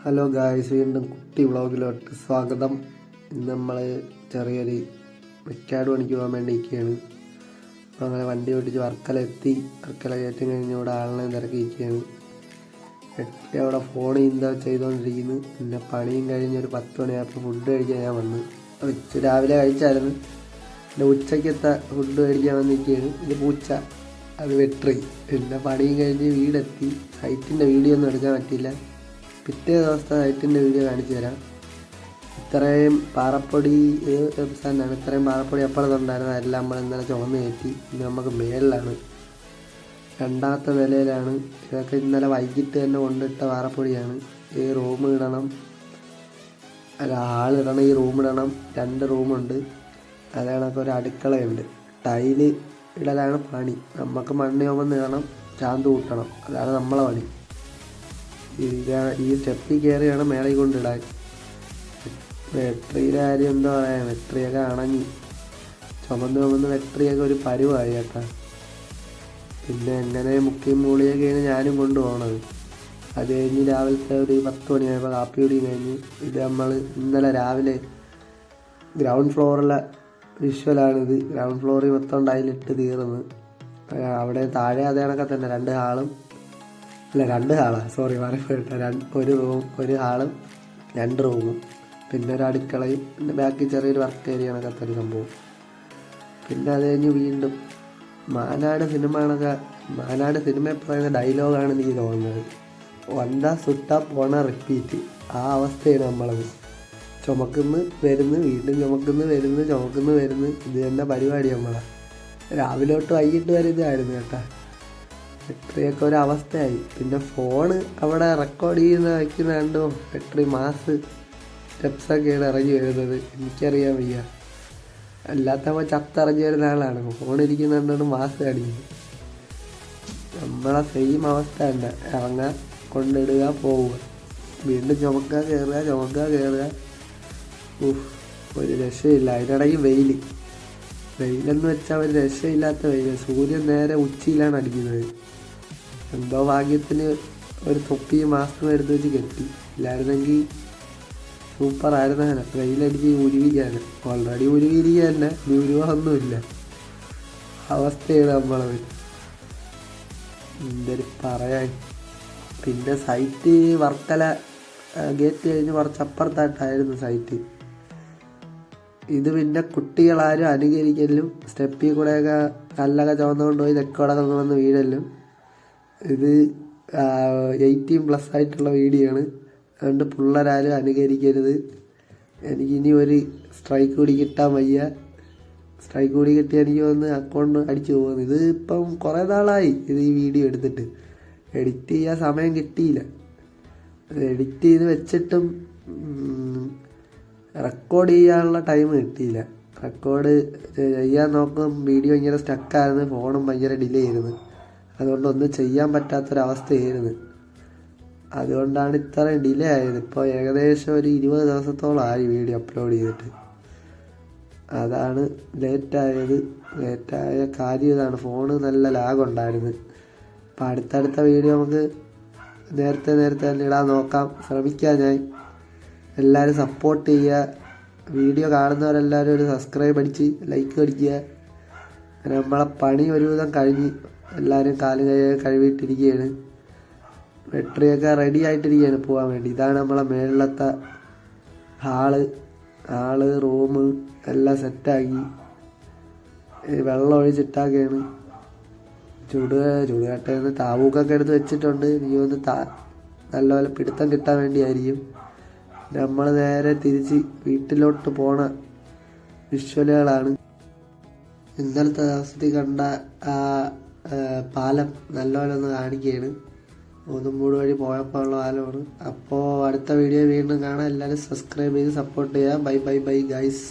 Hello guys, വീണ്ടും കുട്ടി വ്ളോഗിലോട്ട് സ്വാഗതം. ഇന്ന് നമ്മൾ ചെറിയൊരു മെക്കാട് പണിക്ക് പോകാൻ വേണ്ടി ഇരിക്കുകയാണ്. അപ്പോൾ അങ്ങനെ വണ്ടി ഓടിച്ച് വർക്കല എത്തി. വർക്കല കയറ്റം കഴിഞ്ഞ് ഇവിടെ ആളിനെ തിരക്കിയിരിക്കുകയാണ്. അവിടെ ഫോണിൽ എന്താ ചെയ്തുകൊണ്ടിരിക്കുന്നു. പിന്നെ പണിയും കഴിഞ്ഞ് ഒരു 10 മണിയായപ്പോൾ ഫുഡ് കഴിക്കാൻ ഞാൻ വന്നു. രാവിലെ കഴിച്ചായിരുന്നു. പിന്നെ ഉച്ചയ്ക്കത്തെ ഫുഡ് കഴിക്കാൻ വന്നിരിക്കുകയാണ്. ഇത് പൂച്ച, അത് വെട്ടറി. പിന്നെ പണിയും കഴിഞ്ഞ് വീടെത്തി. സൈറ്റിൻ്റെ വീഡിയോ ഒന്നും എടുക്കാൻ പറ്റിയില്ല. പിറ്റേ ദിവസത്തെ സൈറ്റിൻ്റെ വീഡിയോ കാണിച്ചു തരാം. ഇത്രയും പാറപ്പൊടി സാധനമാണ്. ഇത്രയും പാറപ്പൊടി അപ്പുറത്തുണ്ടായിരുന്നു. അതെല്ലാം നമ്മൾ ഇന്നലെ ചുമന്ന് കയറ്റി. ഇനി നമുക്ക് മേളിലാണ്, 2ാമത്തെ നിലയിലാണ്. ഇതൊക്കെ ഇന്നലെ വൈകിട്ട് തന്നെ കൊണ്ടിട്ട പാറപ്പൊടിയാണ്. ഈ റൂം ഇടണം, ഹാളിടണം, ഈ റൂം ഇടണം. 2 റൂമുണ്ട്. അത് കണക്ക് ഒരു അടുക്കളയുണ്ട്. ടൈല് ഇടലാണ് പണി. നമുക്ക് മണ്ണ് ചുമന്ന് ഇടണം, ചാന്ത് കൂട്ടണം. അതാണ് നമ്മളെ പണി. ഈ സ്റ്റെപ്പിൽ കയറി വേണം മേളയിൽ കൊണ്ടിടാൻ. വെട്ടറിയുടെ കാര്യം എന്താ പറയാ, വെട്ടറിയൊക്കെ അണങ്ങി ചുമന്ന് വെട്ടറിയൊക്കെ ഒരു പരുവായി കേട്ടാ. പിന്നെ എങ്ങനെ മുക്കിയും മൂളിയൊക്കെയാണ് ഞാനും കൊണ്ടുപോകണത്. അത് കഴിഞ്ഞ് രാവിലത്തെ ഒരു 10 മണിയായപ്പോൾ കാപ്പി കുടിയും കഴിഞ്ഞ് ഇത് നമ്മൾ ഇന്നലെ രാവിലെ ഗ്രൗണ്ട് ഫ്ലോറിലെ വിഷ്വലാണിത്. ഗ്രൗണ്ട് ഫ്ലോറിൽ മൊത്തം ടൈലിട്ട് തീർന്ന്. അവിടെ താഴെ അതേ കണക്കെ തന്നെ 2 ഹാളും, അല്ല 2 ഹാളാണ്, സോറി പറയപ്പെട്ട. ഒരു ഹാളും 2 റൂമും, പിന്നെ ഒരു അടുക്കളയും, പിന്നെ ബാക്കി ചെറിയൊരു വർക്ക് ഏരിയ കണക്കത്തെ ഒരു സംഭവം. പിന്നെ അത് കഴിഞ്ഞ് വീണ്ടും മാനാട് സിനിമ പറയുന്ന ഡയലോഗാണ് എനിക്ക് തോന്നുന്നത്. വന്താ സുട്ട പോണ റിപ്പീറ്റ്. ആ അവസ്ഥയാണ് നമ്മളത്. ചുമക്കുന്ന് വരുന്ന്, വീണ്ടും ചുമക്കുന്ന് വരുന്ന്. ഇത് തന്നെ പരിപാടി നമ്മളെ. രാവിലെ തൊട്ട് വൈകിട്ട് വരെ ഇതായിരുന്നു കേട്ടാ. ബാറ്ററിയൊക്കെ ഒരവസ്ഥയായി. പിന്നെ ഫോണ് അവിടെ റെക്കോർഡ് വയ്ക്കുന്ന കണ്ടോ, ബാറ്ററി മാസ് സ്റ്റെപ്സൊക്കെയാണ് ഇറങ്ങി വരുന്നത്. എനിക്കറിയാൻ വയ്യ. അല്ലാത്തപ്പോൾ ചത്തിറങ്ങി വരുന്ന ആളാണ്. ഫോണിരിക്കുന്ന കണ്ടോണ്ട് മാസ് കാണിക്കുന്നത്. നമ്മളെ സെയിം അവസ്ഥ തന്നെ. ഇറങ്ങുക, കൊണ്ടിടുക, പോവുക, വീണ്ടും ചുമക്കുക കയറുക. ഒരു രക്ഷയില്ല. അതിനിടയ്ക്ക് വെയിലെന്ന് വെച്ചാൽ ഒരു രക്ഷയില്ലാത്ത വെയിൽ. സൂര്യൻ നേരെ ഉച്ചിയിലാണ് അടിക്കുന്നത്. എന്തോ ഭാഗ്യത്തിന് ഒരു തൊപ്പിയും മാസ്കും എടുത്ത് വെച്ച് കെട്ടി. ഇല്ലായിരുന്നെങ്കിൽ സൂപ്പറായിരുന്നു. അങ്ങനെ വെയിലടിച്ച് ഉരുവിക്കാണ്. ഓൾറെഡി ഉരുവിരിക്കുക തന്നെ, ഉരുവൊന്നുമില്ല. അവസ്ഥയാണ് നമ്മളത്. എന്തൊരു പറയാൻ. പിന്നെ സൈറ്റ് വർക്കല ഗേറ്റ് കഴിഞ്ഞ് കുറച്ചപ്പുറത്തായിട്ടായിരുന്നു സൈറ്റ്. ഇത് പിന്നെ കുട്ടികളാരും അനുകരിക്കലും സ്റ്റെപ്പിൽ കൂടെയൊക്കെ കല്ലൊക്കെ ചുമന്നുകൊണ്ട് പോയി തെക്കോടൊക്കെ വന്ന് വീഴലും. ഇത് 18+ ആയിട്ടുള്ള വീഡിയോ ആണ്. അതുകൊണ്ട് പിള്ളേരാരും അനുകരിക്കരുത്. എനിക്കിനി ഒരു സ്ട്രൈക്ക് കൂടി കിട്ടാൻ വയ്യ. സ്ട്രൈക്ക് കൂടി കിട്ടി എനിക്ക് വന്ന് അക്കൗണ്ട് അടിച്ചു പോകുന്നു. ഇത് ഇപ്പം കുറേ നാളായി ഈ വീഡിയോ എടുത്തിട്ട്. എഡിറ്റ് ചെയ്യാൻ സമയം കിട്ടിയില്ല. എഡിറ്റ് ചെയ്ത് വെച്ചിട്ടും റെക്കോർഡ് ചെയ്യാനുള്ള ടൈം കിട്ടിയില്ല. റെക്കോർഡ് ചെയ്യാൻ നോക്കും വീഡിയോ ഇങ്ങനെ സ്റ്റക്കായിരുന്നു. ഫോണും ഭയങ്കര ഡിലേ ആയിരുന്നു. അതുകൊണ്ട് ഒന്നും ചെയ്യാൻ പറ്റാത്തൊരവസ്ഥയായിരുന്നു. അതുകൊണ്ടാണ് ഇത്രയും ഡിലേ ആയത്. ഇപ്പോൾ ഏകദേശം ഒരു 20 ദിവസത്തോളമായി വീഡിയോ അപ്ലോഡ് ചെയ്തിട്ട്. അതാണ് ലേറ്റായത്. ലേറ്റായ കാര്യം ഇതാണ്. ഫോണ് നല്ല ലാഗുണ്ടായിരുന്നു. അപ്പം അടുത്തടുത്ത വീഡിയോ നമുക്ക് നേരത്തെ തന്നെ ഇടാൻ നോക്കാം, ശ്രമിക്കാം ഞാൻ. എല്ലാവരും സപ്പോർട്ട് ചെയ്യുക. വീഡിയോ കാണുന്നവരെല്ലാവരും ഒരു സബ്സ്ക്രൈബ് അടിച്ച് ലൈക്ക് അടിക്കുക. നമ്മളെ പണി ഒരുവിധം കഴിഞ്ഞ് എല്ലാവരും കാല് കഴുകിയിട്ടിരിക്കുകയാണ്. ബാറ്ററിയൊക്കെ റെഡി ആയിട്ടിരിക്കുകയാണ് പോകാൻ വേണ്ടി. ഇതാണ് നമ്മളെ മേളിലത്തെ ഹാള് റൂം എല്ലാം സെറ്റാക്കി വെള്ളം ഒഴിച്ചിട്ടാക്കുകയാണ്. ചുടുകട്ടയിൽ താവൂക്കൊക്കെ എടുത്ത് വെച്ചിട്ടുണ്ട്. എനിക്ക് ഒന്ന് നല്ലപോലെ പിടുത്തം കിട്ടാൻ വേണ്ടിയായിരിക്കും. നമ്മൾ നേരെ തിരിച്ച് വീട്ടിലോട്ട് പോണ വിഷ്വലുകളാണ്. ഇന്നലത്തെ ദിവസത്തിൽ കണ്ട ആ പാലം നല്ലപോലെ ഒന്ന് കാണിക്കുകയാണ്. മൂന്നുംമൂട് വഴി പോയപ്പോൾ ഉള്ള പാലമാണ്. അപ്പോൾ അടുത്ത വീഡിയോ വീണ്ടും കാണാം. എല്ലാവരും സബ്സ്ക്രൈബ് ചെയ്ത് സപ്പോർട്ട് ചെയ്യുക. Bye guys.